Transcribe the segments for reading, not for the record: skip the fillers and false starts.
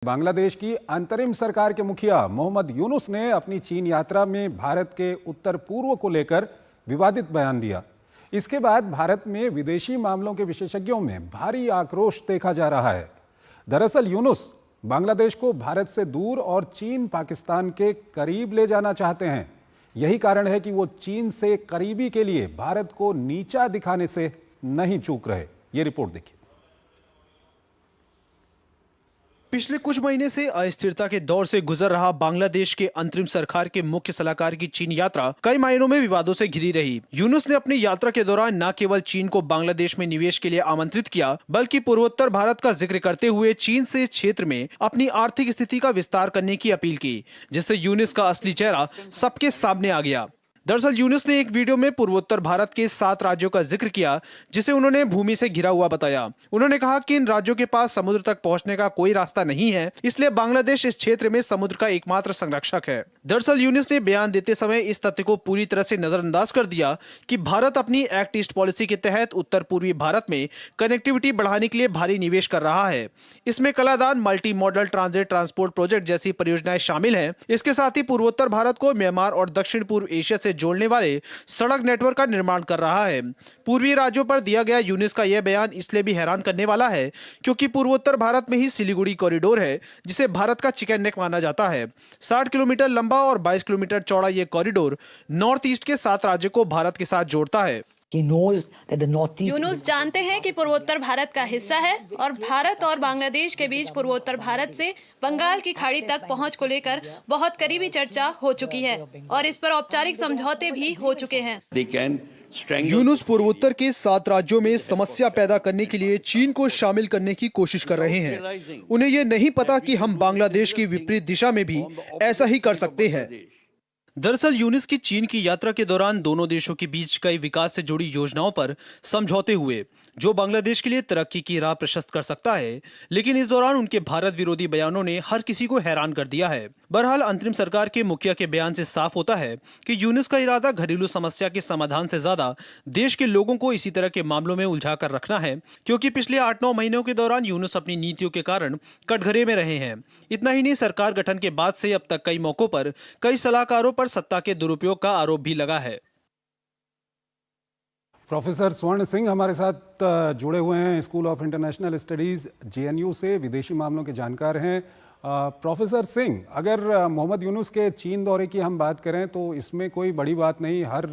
बांग्लादेश की अंतरिम सरकार के मुखिया मोहम्मद यूनुस ने अपनी चीन यात्रा में भारत के उत्तर पूर्व को लेकर विवादित बयान दिया। इसके बाद भारत में विदेशी मामलों के विशेषज्ञों में भारी आक्रोश देखा जा रहा है। दरअसल यूनुस बांग्लादेश को भारत से दूर और चीन पाकिस्तान के करीब ले जाना चाहते हैं। यही कारण है कि वो चीन से करीबी के लिए भारत को नीचा दिखाने से नहीं चूक रहे। ये रिपोर्ट देखिए। पिछले कुछ महीने से अस्थिरता के दौर से गुजर रहा बांग्लादेश के अंतरिम सरकार के मुख्य सलाहकार की चीन यात्रा कई मायनों में विवादों से घिरी रही। यूनुस ने अपनी यात्रा के दौरान न केवल चीन को बांग्लादेश में निवेश के लिए आमंत्रित किया, बल्कि पूर्वोत्तर भारत का जिक्र करते हुए चीन से इस क्षेत्र में अपनी आर्थिक स्थिति का विस्तार करने की अपील की, जिससे यूनुस का असली चेहरा सबके सामने आ गया। दरअसल यूनुस ने एक वीडियो में पूर्वोत्तर भारत के 7 राज्यों का जिक्र किया, जिसे उन्होंने भूमि से घिरा हुआ बताया। उन्होंने कहा कि इन राज्यों के पास समुद्र तक पहुंचने का कोई रास्ता नहीं है, इसलिए बांग्लादेश इस क्षेत्र में समुद्र का एकमात्र संरक्षक है। दरअसल यूनुस ने बयान देते समय इस तथ्य को पूरी तरह से नजरअंदाज कर दिया कि भारत अपनी एक्ट ईस्ट पॉलिसी के तहत उत्तर पूर्वी भारत में कनेक्टिविटी बढ़ाने के लिए भारी निवेश कर रहा है। इसमें Kaladan multi modal transit transport project जैसी परियोजनाएं शामिल हैं। इसके साथ ही पूर्वोत्तर भारत को म्यांमार और दक्षिण पूर्व एशिया से जोड़ने वाले सड़क नेटवर्क का निर्माण कर रहा है। पूर्वी राज्यों पर दिया गया यूनुस का यह बयान इसलिए भी हैरान करने वाला है क्योंकि पूर्वोत्तर भारत में ही सिलीगुड़ी कॉरिडोर है, जिसे भारत का चिकन नेक माना जाता है। 60 किलोमीटर लंबा और 22 किलोमीटर चौड़ा यह कॉरिडोर नॉर्थ ईस्ट के 7 राज्यों को भारत के साथ जोड़ता है। यूनुस जानते हैं कि पूर्वोत्तर भारत का हिस्सा है और भारत और बांग्लादेश के बीच पूर्वोत्तर भारत से बंगाल की खाड़ी तक पहुंच को लेकर बहुत करीबी चर्चा हो चुकी है और इस पर औपचारिक समझौते भी हो चुके हैं। यूनुस पूर्वोत्तर के 7 राज्यों में समस्या पैदा करने के लिए चीन को शामिल करने की कोशिश कर रहे हैं। उन्हें यह नहीं पता कि हम बांग्लादेश की विपरीत दिशा में भी ऐसा ही कर सकते हैं। दरअसल यूनुस की चीन की यात्रा के दौरान दोनों देशों के बीच कई विकास से जुड़ी योजनाओं पर समझौते हुए, जो बांग्लादेश के लिए तरक्की की राह प्रशस्त कर सकता है। लेकिन इस दौरान उनके भारत विरोधी बयानों ने हर किसी को हैरान कर दिया है। बहरहाल अंतरिम सरकार के मुखिया के बयान से साफ होता है कि यूनुस का इरादा घरेलू समस्या के समाधान से ज्यादा देश के लोगों को इसी तरह के मामलों में उलझा कर रखना है, क्योंकि पिछले 8-9 महीनों के दौरान यूनुस अपनी नीतियों के कारण कटघरे में रहे हैं। इतना ही नहीं, सरकार गठन के बाद से अब तक कई मौकों पर कई सलाहकारों पर सत्ता के दुरुपयोग का आरोप भी लगा है। प्रोफेसर स्वर्ण सिंह हमारे साथ जुड़े हुए हैं, school of international studies JNU से विदेशी मामलों के जानकार हैं। प्रोफेसर सिंह, अगर मोहम्मद यूनुस के चीन दौरे की हम बात करें तो इसमें कोई बड़ी बात नहीं। हर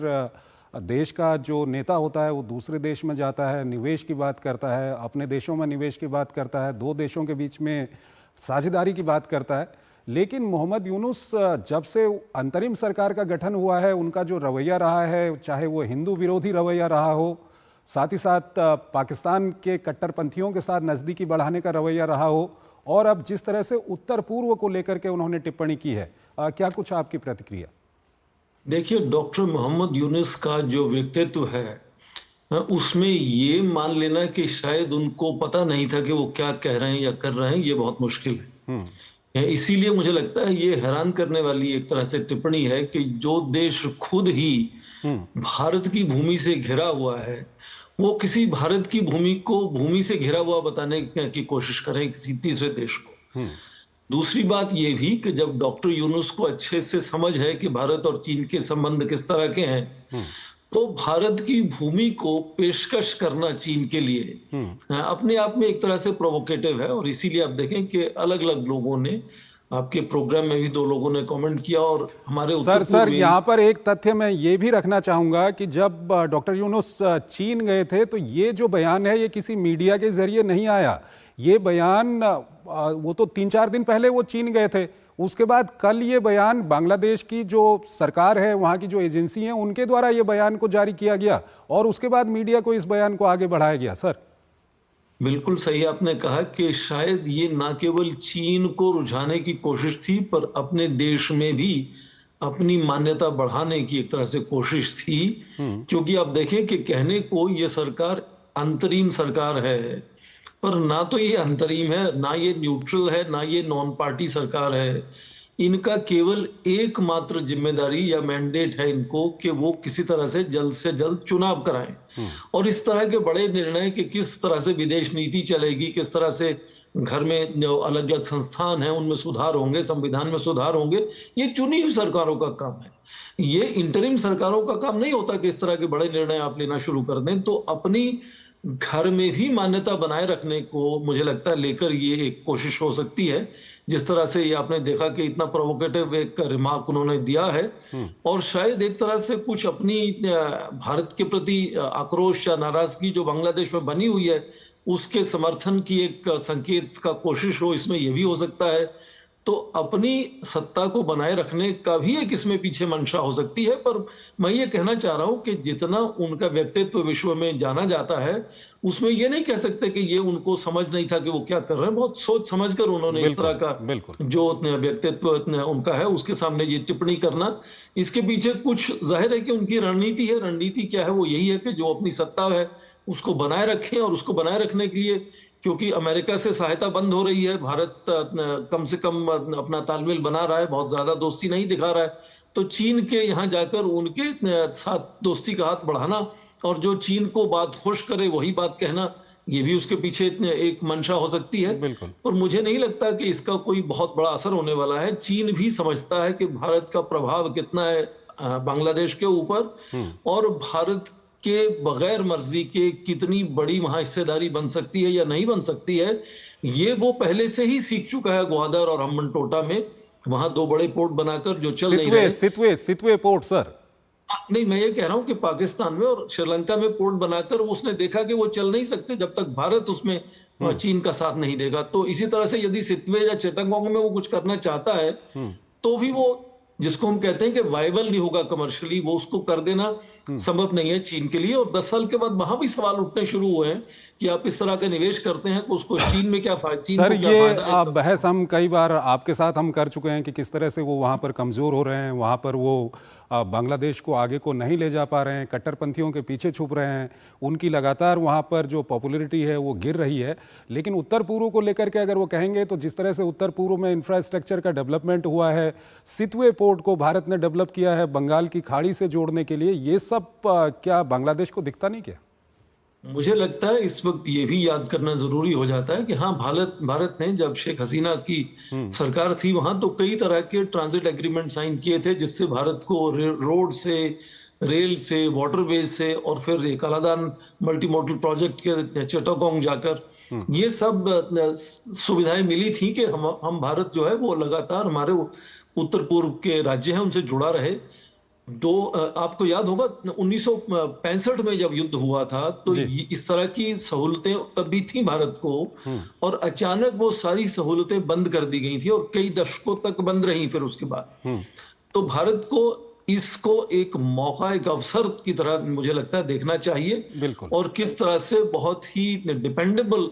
देश का जो नेता होता है वो दूसरे देश में जाता है, निवेश की बात करता है, अपने देशों में निवेश की बात करता है, 2 देशों के बीच में साझेदारी की बात करता है। लेकिन मोहम्मद यूनुस जब से अंतरिम सरकार का गठन हुआ है, उनका जो रवैया रहा है, चाहे वो हिंदू विरोधी रवैया रहा हो, साथ ही साथ पाकिस्तान के कट्टरपंथियों के साथ नज़दीकी बढ़ाने का रवैया रहा हो, और अब जिस तरह से उत्तर पूर्व को लेकर के उन्होंने टिप्पणी की है, क्या कुछ आपकी प्रतिक्रिया? देखिए, डॉक्टर मोहम्मद यूनुस का जो व्यक्तित्व है उसमें ये मान लेना कि शायद उनको पता नहीं था कि वो क्या कह रहे हैं या कर रहे हैं, ये बहुत मुश्किल है। इसीलिए मुझे लगता है ये हैरान करने वाली एक तरह से टिप्पणी है कि जो देश खुद ही भारत की भूमि से घिरा हुआ है, वो किसी भारत की भूमि को भूमि से घिरा हुआ बताने की कोशिश करें किसी तीसरे देश को। दूसरी बात ये भी कि जब डॉक्टर यूनुस को अच्छे से समझ है कि भारत और चीन के संबंध किस तरह के हैं, तो भारत की भूमि को पेशकश करना चीन के लिए अपने आप में एक तरह से प्रोवोकेटिव है। और इसीलिए आप देखें कि अलग अलग लोगों ने, आपके प्रोग्राम में भी 2 लोगों ने कमेंट किया और हमारे सर यहाँ पर एक तथ्य मैं ये भी रखना चाहूंगा कि जब डॉक्टर यूनुस चीन गए थे तो ये जो बयान है ये किसी मीडिया के जरिए नहीं आया। ये बयान वो तो 3-4 दिन पहले वो चीन गए थे, उसके बाद कल ये बयान बांग्लादेश की जो सरकार है, वहाँ की जो एजेंसी है, उनके द्वारा ये बयान को जारी किया गया और उसके बाद मीडिया को इस बयान को आगे बढ़ाया गया। सर बिल्कुल सही आपने कहा कि शायद ये ना केवल चीन को रुझाने की कोशिश थी, पर अपने देश में भी अपनी मान्यता बढ़ाने की एक तरह से कोशिश थी। क्योंकि आप देखें कि कहने को ये सरकार अंतरिम सरकार है, पर ना तो ये अंतरिम है, ना ये न्यूट्रल है, ना ये नॉन पार्टी सरकार है। इनका केवल एकमात्र जिम्मेदारी या मैंडेट है इनको कि वो किसी तरह से जल्द चुनाव कराएं और इस तरह के बड़े निर्णय कि किस तरह से विदेश नीति चलेगी, किस तरह से घर में जो अलग अलग संस्थान हैं उनमें सुधार होंगे, संविधान में सुधार होंगे, ये चुनी हुई सरकारों का काम है। ये इंटरिम सरकारों का काम नहीं होता कि इस तरह के बड़े निर्णय आप लेना शुरू कर दें। तो अपनी घर में भी मान्यता बनाए रखने को मुझे लगता है लेकर ये एक कोशिश हो सकती है। जिस तरह से ये आपने देखा कि इतना प्रोवोकेटिव एक रिमार्क उन्होंने दिया है, और शायद एक तरह से कुछ अपनी भारत के प्रति आक्रोश या नाराजगी जो बांग्लादेश में बनी हुई है उसके समर्थन की एक संकेत का कोशिश हो, इसमें यह भी हो सकता है। तो अपनी सत्ता को बनाए रखने का भी एक इसमें पीछे मंशा हो सकती है। पर मैं ये कहना चाह रहा हूं कि जितना उनका व्यक्तित्व विश्व में जाना जाता है उसमें ये नहीं कह सकते कि ये उनको समझ नहीं था कि वो क्या कर रहे हैं। बहुत सोच समझकर उन्होंने इस तरह का जो व्यक्तित्व उनका है उसके सामने ये टिप्पणी करना, इसके पीछे कुछ जाहिर है कि उनकी रणनीति है। रणनीति क्या है? वो यही है कि जो अपनी सत्ता है उसको बनाए रखें, और उसको बनाए रखने के लिए क्योंकि अमेरिका से सहायता बंद हो रही है, भारत कम से कम अपना तालमेल बना रहा है, बहुत ज्यादा दोस्ती नहीं दिखा रहा है, तो चीन के यहाँ जाकर उनके साथ दोस्ती का हाथ बढ़ाना और जो चीन को बात खुश करे वही बात कहना, ये भी उसके पीछे एक मंशा हो सकती है। और मुझे नहीं लगता कि इसका कोई बहुत बड़ा असर होने वाला है। चीन भी समझता है कि भारत का प्रभाव कितना है बांग्लादेश के ऊपर, और भारत के बगैर मर्जी के कितनी बड़ी वहां हिस्सेदारी बन सकती है या नहीं बन सकती है, ये वो पहले से ही सीख चुका है। ग्वादर और हम्बनटोटा में वहां 2 बड़े पोर्ट बनाकर जो चल नहीं रहे। सितवे पोर्ट सर, नहीं, मैं ये कह रहा हूं कि पाकिस्तान में और श्रीलंका में पोर्ट बनाकर उसने देखा कि वो चल नहीं सकते जब तक भारत उसमें चीन का साथ नहीं देगा। तो इसी तरह से यदि सितवे या चिटागोंग में वो कुछ करना चाहता है तो भी वो, जिसको हम कहते हैं कि वाइबल नहीं होगा कमर्शियली, वो उसको कर देना संभव नहीं है चीन के लिए। और 10 साल के बाद वहां भी सवाल उठने शुरू हुए हैं कि आप इस तरह का निवेश करते हैं तो उसको चीन में क्या फायदा, चीन सर को क्या ये फायदा है। बहस हम कई बार आपके साथ हम कर चुके हैं कि किस तरह से वो वहाँ पर कमज़ोर हो रहे हैं, वहाँ पर वो बांग्लादेश को आगे को नहीं ले जा पा रहे हैं, कट्टरपंथियों के पीछे छुप रहे हैं, उनकी लगातार वहाँ पर जो पॉपुलैरिटी है वो गिर रही है। लेकिन उत्तर पूर्व को लेकर के अगर वो कहेंगे तो जिस तरह से उत्तर पूर्व में इंफ्रास्ट्रक्चर का डेवलपमेंट हुआ है, सितवे पोर्ट को भारत ने डेवलप किया है बंगाल की खाड़ी से जोड़ने के लिए, ये सब क्या बांग्लादेश को दिखता नहीं क्या? मुझे लगता है इस वक्त ये भी याद करना जरूरी हो जाता है कि हाँ, भारत ने जब शेख हसीना की सरकार थी वहां तो कई तरह के ट्रांजिट एग्रीमेंट साइन किए थे जिससे भारत को रोड से, रेल से, वाटरवेज से और फिर कालादान मल्टी मॉडल प्रोजेक्ट के चिटागोंग जाकर ये सब सुविधाएं मिली थी कि हम भारत जो है वो लगातार हमारे उत्तर पूर्व के राज्य हैं उनसे जुड़ा रहे। आपको याद होगा 1965 में जब युद्ध हुआ था तो इस तरह की सहूलतें तब भी थी भारत को, और अचानक वो सारी सहूलतें बंद कर दी गई थी और कई दशकों तक बंद रही फिर उसके बाद। तो भारत को इसको एक मौका, एक अवसर की तरह मुझे लगता है देखना चाहिए, और किस तरह से बहुत ही डिपेंडेबल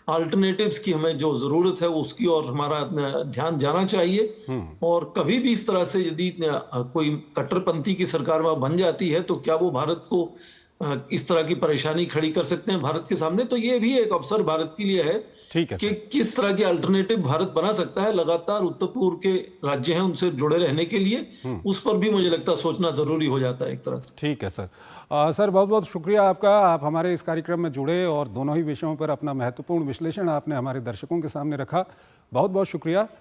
अल्टरनेटिव्स की हमें जो जरूरत है उसकी और हमारा ध्यान जाना चाहिए। और कभी भी इस तरह से यदि कोई कट्टरपंथी की सरकार वहां बन जाती है तो क्या वो भारत को इस तरह की परेशानी खड़ी कर सकते हैं भारत के सामने। तो ये भी एक अवसर भारत के लिए है कि किस तरह के अल्टरनेटिव भारत बना सकता है। लगातार उत्तर पूर्व के राज्य हैं उनसे जुड़े रहने के लिए, उस पर भी मुझे लगता है सोचना जरूरी हो जाता है एक तरह से। ठीक है सर। सर बहुत बहुत शुक्रिया आपका, आप हमारे इस कार्यक्रम में जुड़े और दोनों ही विषयों पर अपना महत्वपूर्ण विश्लेषण आपने हमारे दर्शकों के सामने रखा। बहुत बहुत शुक्रिया।